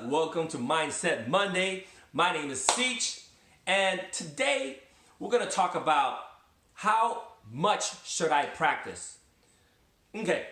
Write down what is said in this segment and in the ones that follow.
up? Welcome to Mindset Monday. My name is Ceech, and today we're going to talk about how much should I practice. Okay,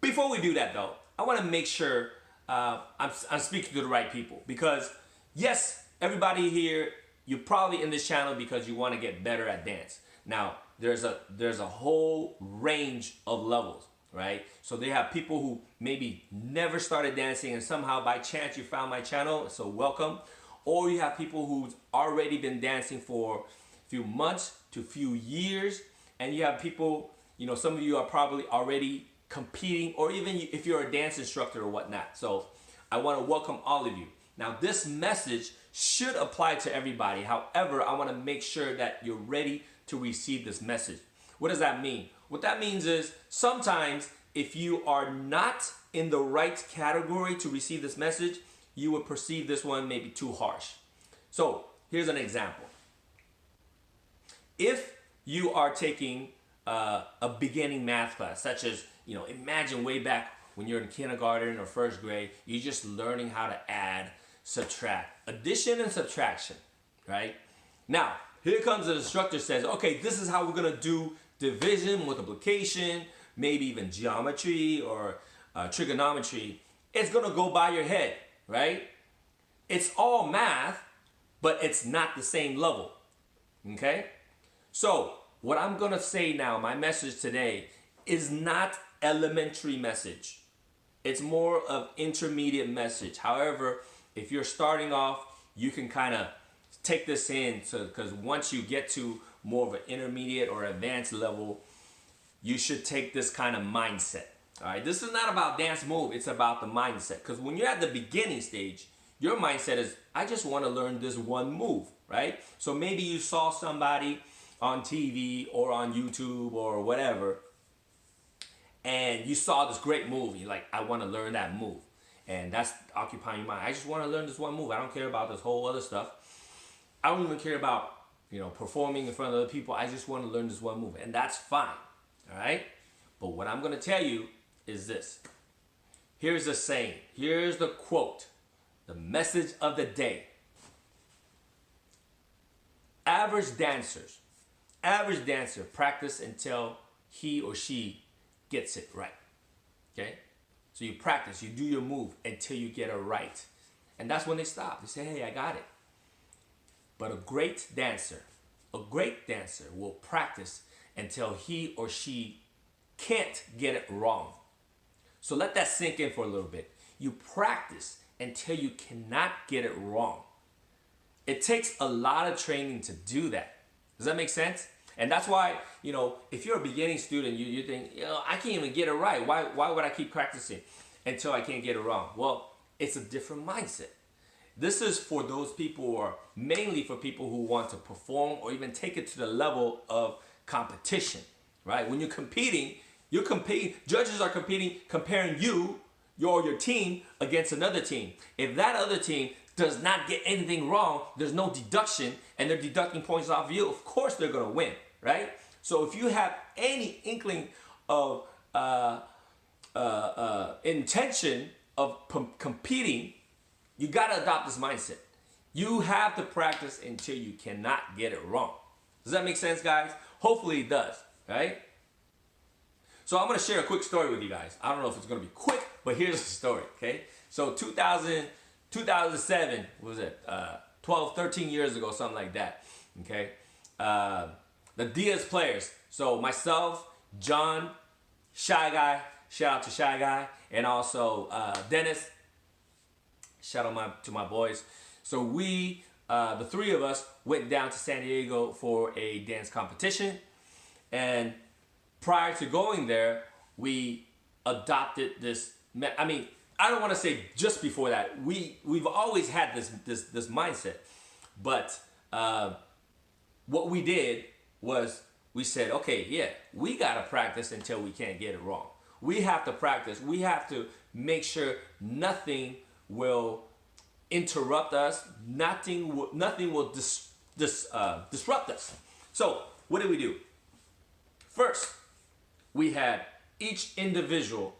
before we do that though, I want to make sure I'm speaking to the right people, because yes, everybody here, you're probably in this channel because you want to get better at dance. Now, there's a whole range of levels, right? So they have people who maybe never started dancing and somehow by chance you found my channel, so welcome. Or you have people who's already been dancing for a few months to a few years, and you have people, some of you are probably already competing, or even if you're a dance instructor or whatnot. So I want to welcome all of you. Now, this message should apply to everybody. However, I want to make sure that you're ready to receive this message. What does that mean? What that means is sometimes if you are not in the right category to receive this message, you would perceive this one maybe too harsh. So here's an example. If you are taking a beginning math class, such as, imagine way back when you're in kindergarten or first grade, you're just learning how to add, subtract, addition and subtraction, right? Now, here comes the instructor says, okay, this is how we're gonna do division, multiplication, maybe even geometry or trigonometry. It's gonna go by your head, right? It's all math, but it's not the same level, okay? So what I'm gonna say now, my message today, is not elementary message. It's more of intermediate message. However, if you're starting off, you can kind of take this in, because once you get to more of an intermediate or advanced level, you should take this kind of mindset. All right, this is not about dance move, it's about the mindset. Because when you're at the beginning stage, your mindset is, I just want to learn this one move, right? So maybe you saw somebody on TV or on YouTube or whatever, and you saw this great move. You're like, I want to learn that move. And that's occupying your mind. I just want to learn this one move. I don't care about this whole other stuff. I don't even care about, performing in front of other people. I just want to learn this one move. And that's fine, all right? But what I'm going to tell you is this. Here's the saying. Here's the quote. The message of the day. Average dancer practice until he or she gets it right, okay? So you practice, you do your move until you get it right. And that's when they stop. They say, hey, I got it. But a great dancer will practice until he or she can't get it wrong. So let that sink in for a little bit. You practice until you cannot get it wrong. It takes a lot of training to do that. Does that make sense? And that's why, if you're a beginning student, you think, I can't even get it right. Why would I keep practicing until I can't get it wrong? Well, it's a different mindset. This is for those people, or mainly for people who want to perform or even take it to the level of competition, right? When you're competing, judges are comparing your team against another team. If that other team does not get anything wrong, there's no deduction, and they're deducting points off you, of course they're gonna win, right? So if you have any inkling of intention of competing, you gotta adopt this mindset. You have to practice until you cannot get it wrong. Does that make sense, guys? Hopefully it does, right? So I'm gonna share a quick story with you guys. I don't know if it's gonna be quick, but here's the story, okay? So 2007, what was it? 12, 13 years ago, something like that, okay? The Diaz players, so myself, John, Shy Guy, shout out to Shy Guy, and also Dennis, shout out to my boys. So we, the three of us, went down to San Diego for a dance competition, and prior to going there, we adopted this, I don't want to say just before that. We've always had this mindset, but what we did was we said, okay, yeah, we gotta practice until we can't get it wrong. We have to practice. We have to make sure nothing will interrupt us. Nothing will disrupt us. So what did we do? First, we had each individual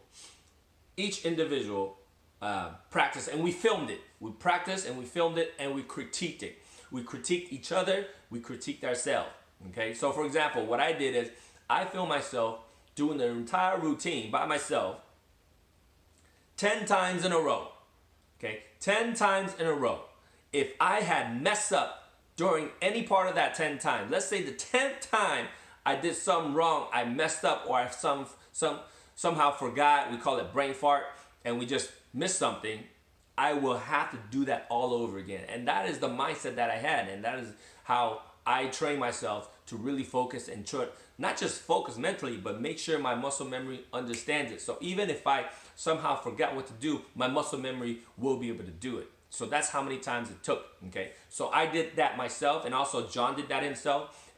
practice, and we filmed it. We practiced and we filmed it and we critiqued it. We critiqued each other. We critiqued ourselves. Okay. So for example, what I did is I filmed myself doing the entire routine by myself 10 times in a row. Okay. 10 times in a row. If I had messed up during any part of that 10 times, let's say the 10th time I did something wrong, I messed up, or I somehow forgot, we call it brain fart, and we just missed something, I will have to do that all over again. And that is the mindset that I had, and that is how I train myself to really focus and try, not just focus mentally, but make sure my muscle memory understands it. So even if I somehow forgot what to do, my muscle memory will be able to do it. So that's how many times it took, okay? So I did that myself, and also John did that himself,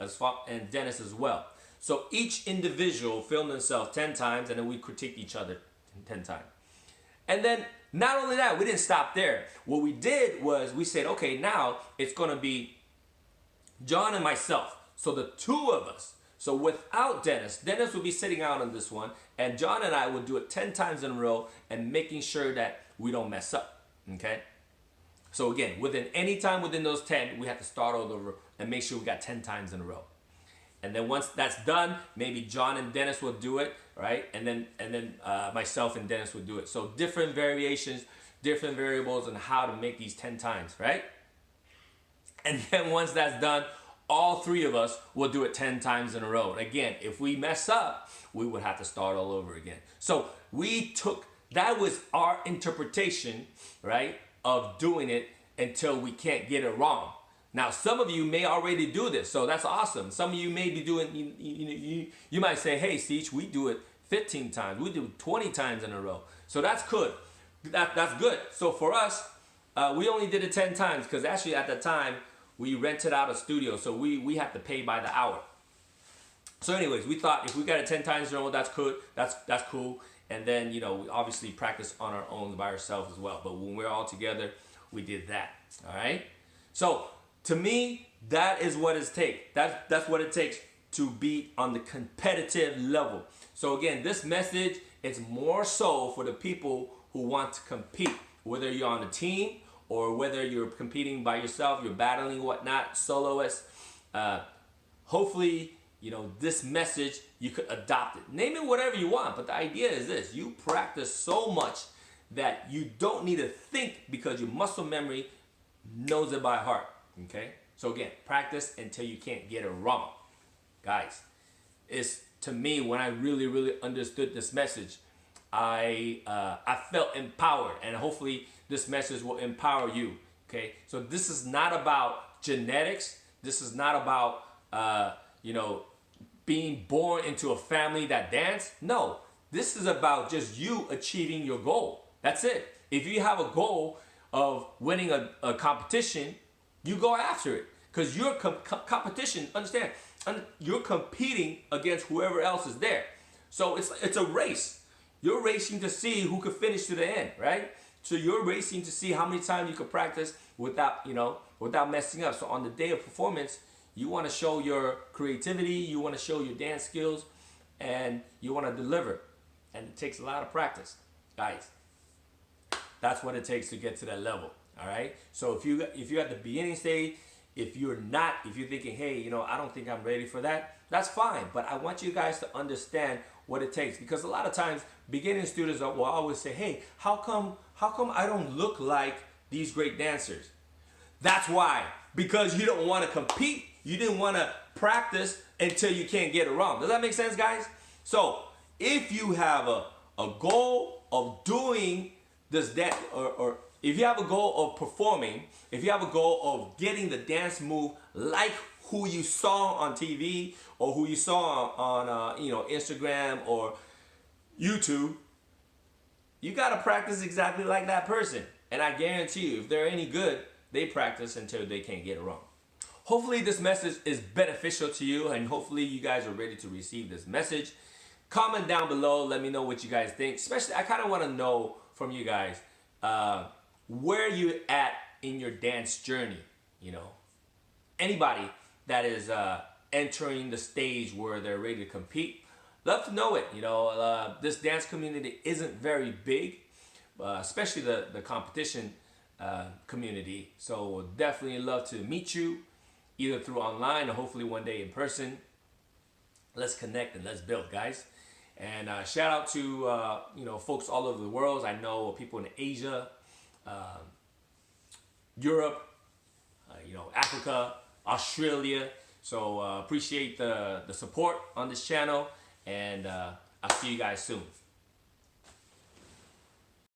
and Dennis as well. So each individual filmed themselves 10 times, and then we critiqued each other 10 times. And then, not only that, we didn't stop there. What we did was we said, okay, now it's gonna be John and myself. So the two of us. So without Dennis will be sitting out on this one, and John and I will do it 10 times in a row and making sure that we don't mess up, okay? So again, within any time within those 10, we have to start all over and make sure we got 10 times in a row. And then once that's done, maybe John and Dennis will do it, right? And then myself and Dennis will do it. So different variations, different variables on how to make these 10 times, right? And then once that's done, all three of us will do it 10 times in a row. And again, if we mess up, we would have to start all over again. So that was our interpretation, right, of doing it until we can't get it wrong. Now, some of you may already do this, so that's awesome. Some of you may be doing, you might say, hey, Ceech, we do it 15 times. We do it 20 times in a row. So that's good. That's good. So for us, we only did it 10 times because actually at the time, we rented out a studio, so we had to pay by the hour. So anyways, we thought if we got it 10 times in a row, that's good. That's cool. And then, we obviously practice on our own by ourselves as well. But when we're all together, we did that. All right? So to me, that is what it takes. That's what it takes to be on the competitive level. So again, this message is more so for the people who want to compete, whether you're on a team or whether you're competing by yourself, you're battling whatnot, soloist. Hopefully, this message, you could adopt it. Name it whatever you want, but the idea is this. You practice so much that you don't need to think because your muscle memory knows it by heart, okay? So again, practice until you can't get it wrong. Guys, it's to me, when I really, really understood this message, I felt empowered, and hopefully this message will empower you, okay? So this is not about genetics. This is not about, being born into a family that dance. No, this is about just you achieving your goal. That's it. If you have a goal of winning a competition, you go after it. Because your competition, understand, you're competing against whoever else is there. So it's a race. You're racing to see who can finish to the end, right? So you're racing to see how many times you can practice without messing up. So on the day of performance, you want to show your creativity, you want to show your dance skills, and you want to deliver. And it takes a lot of practice, guys. That's what it takes to get to that level, all right? So if you're at the beginning stage, if you're thinking, hey, I don't think I'm ready for that, that's fine. But I want you guys to understand what it takes, because a lot of times beginning students will always say, hey, how come I don't look like these great dancers? That's why, because you don't want to compete. You didn't want to practice until you can't get it wrong. Does that make sense, guys? So if you have a goal of doing this dance, or if you have a goal of performing, if you have a goal of getting the dance move like who you saw on TV or who you saw on Instagram or YouTube, you got to practice exactly like that person. And I guarantee you, if they're any good, they practice until they can't get it wrong. Hopefully this message is beneficial to you, and hopefully you guys are ready to receive this message. Comment down below. Let me know what you guys think. Especially, I kind of want to know from you guys where you at in your dance journey. Anybody that is entering the stage where they're ready to compete, love to know it. This dance community isn't very big, especially the competition community. So definitely love to meet you, either through online or hopefully one day in person. Let's connect and let's build, guys. And shout out to folks all over the world. I know people in Asia, Europe, Africa, Australia. So appreciate the support on this channel, and I'll see you guys soon.